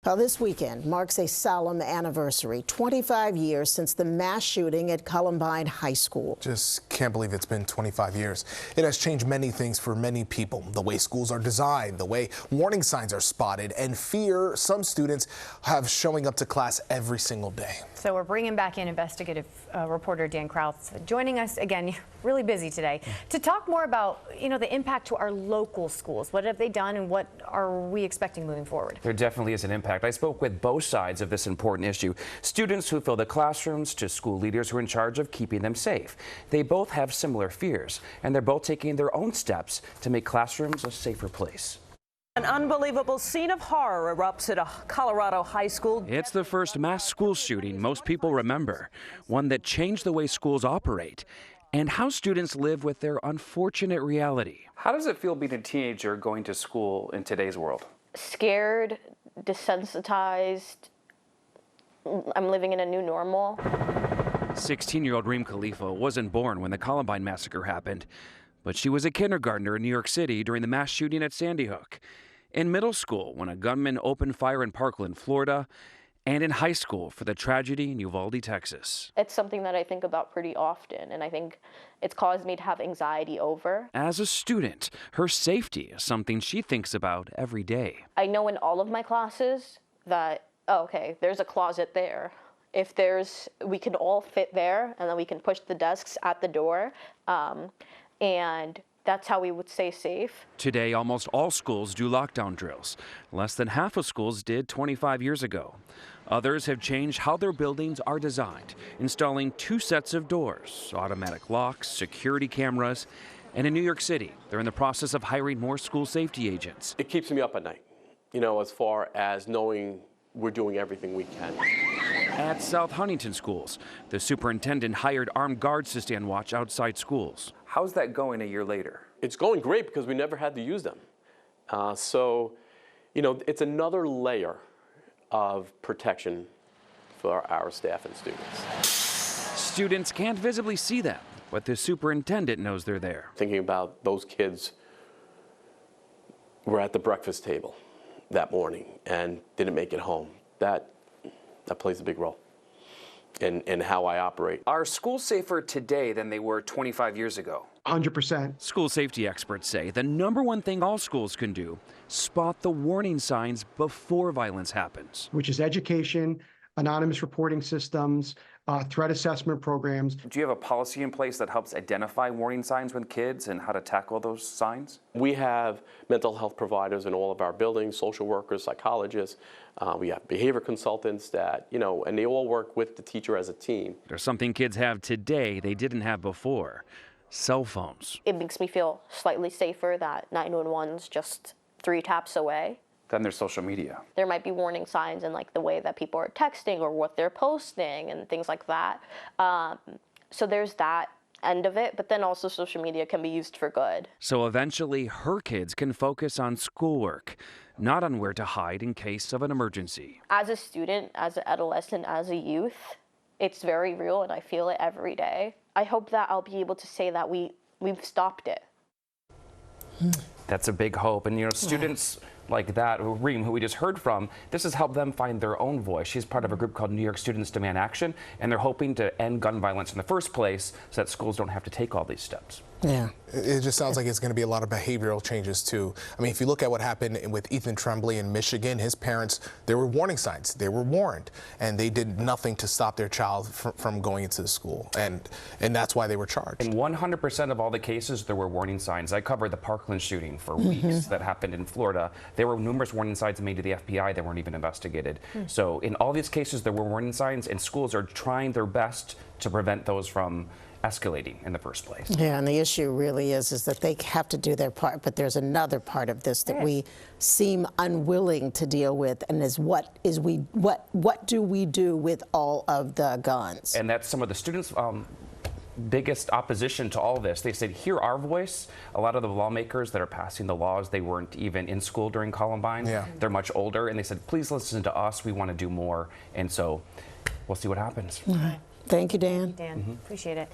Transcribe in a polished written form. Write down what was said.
Well, this weekend marks a solemn anniversary, 25 years since the mass shooting at Columbine High School. Just can't believe it's been 25 years. It has changed many things for many people. The way schools are designed, the way warning signs are spotted, and fear some students have showing up to class every single day. So we're bringing back in investigative reporter Dan Krauth, joining us again, really busy today, to talk more about, the impact to our local schools. What have they done and what are we expecting moving forward? There definitely is an impact. I spoke with both sides of this important issue. Students who fill the classrooms to school leaders who are in charge of keeping them safe. They both have similar fears, and they're both taking their own steps to make classrooms a safer place. An unbelievable scene of horror erupts at a Colorado high school. It's the first mass school shooting most people remember, one that changed the way schools operate and how students live with their unfortunate reality. How does it feel being a teenager going to school in today's world? Scared, desensitized. I'm living in a new normal. 16-year-old Reem Khalifa wasn't born when the Columbine massacre happened, but she was a kindergartner in New York City during the mass shooting at Sandy Hook, in middle school when a gunman opened fire in Parkland, Florida, and in high school for the tragedy in Uvalde, Texas. It's something that I think about pretty often, and I think it's caused me to have anxiety over. As a student, her safety is something she thinks about every day. I know in all of my classes that, okay, there's a closet there. If we can all fit there, and then we can push the desks at the door, and that's how we would stay safe. Today, almost all schools do lockdown drills. Less than half of schools did 25 years ago. Others have changed how their buildings are designed, installing 2 sets of doors, automatic locks, security cameras, and in New York City, they're in the process of hiring more school safety agents. It keeps me up at night, as far as knowing we're doing everything we can. At South Huntington schools, the superintendent hired armed guards to stand watch outside schools. How's that going a year later? It's going great because we never had to use them. It's another layer of protection for our staff and students. Students can't visibly see them, but the superintendent knows they're there. Thinking about those kids were at the breakfast table that morning and didn't make it home. That plays a big role in how I operate. Are schools safer today than they were 25 years ago? 100%. School safety experts say the #1 thing all schools can do, spot the warning signs before violence happens. Which is education, anonymous reporting systems, threat assessment programs. Do you have a policy in place that helps identify warning signs with kids and how to tackle those signs? We have mental health providers in all of our buildings, social workers, psychologists. We have behavior consultants that, and they all work with the teacher as a team. There's something kids have today they didn't have before. Cell phones. It makes me feel slightly safer that 911's just 3 taps away. Then there's social media. There might be warning signs in the way that people are texting or what they're posting and things like that. So there's that end of it, but then also social media can be used for good. So eventually her kids can focus on schoolwork, not on where to hide in case of an emergency. As a student, as an adolescent, as a youth, it's very real and I feel it every day. I hope that I'll be able to say that we've stopped it. That's a big hope. And, students like that, Reem, who we just heard from, this has helped them find their own voice. She's part of a group called New York Students Demand Action, and they're hoping to end gun violence in the first place so that schools don't have to take all these steps. Yeah. It just sounds like it's going to be a lot of behavioral changes, too. I mean, if you look at what happened with Ethan Tremblay in Michigan, his parents, there were warning signs. They were warned, and they did nothing to stop their child from going into the school, and that's why they were charged. In 100% of all the cases, there were warning signs. I covered the Parkland shooting for weeks that happened in Florida. There were numerous warning signs made to the FBI that weren't even investigated. So in all these cases, there were warning signs, and schools are trying their best to prevent those from escalating in the first place. Yeah, and the issue really is that they have to do their part, but there's another part of this that we seem unwilling to deal with, and what do we do with all of the guns? And that's some of the students' biggest opposition to all this. They said, hear our voice. A lot of the lawmakers that are passing the laws, they weren't even in school during Columbine. Yeah. They're much older, and they said, please listen to us. We want to do more. And so we'll see what happens. All right. Thank you, Dan. Dan, appreciate it.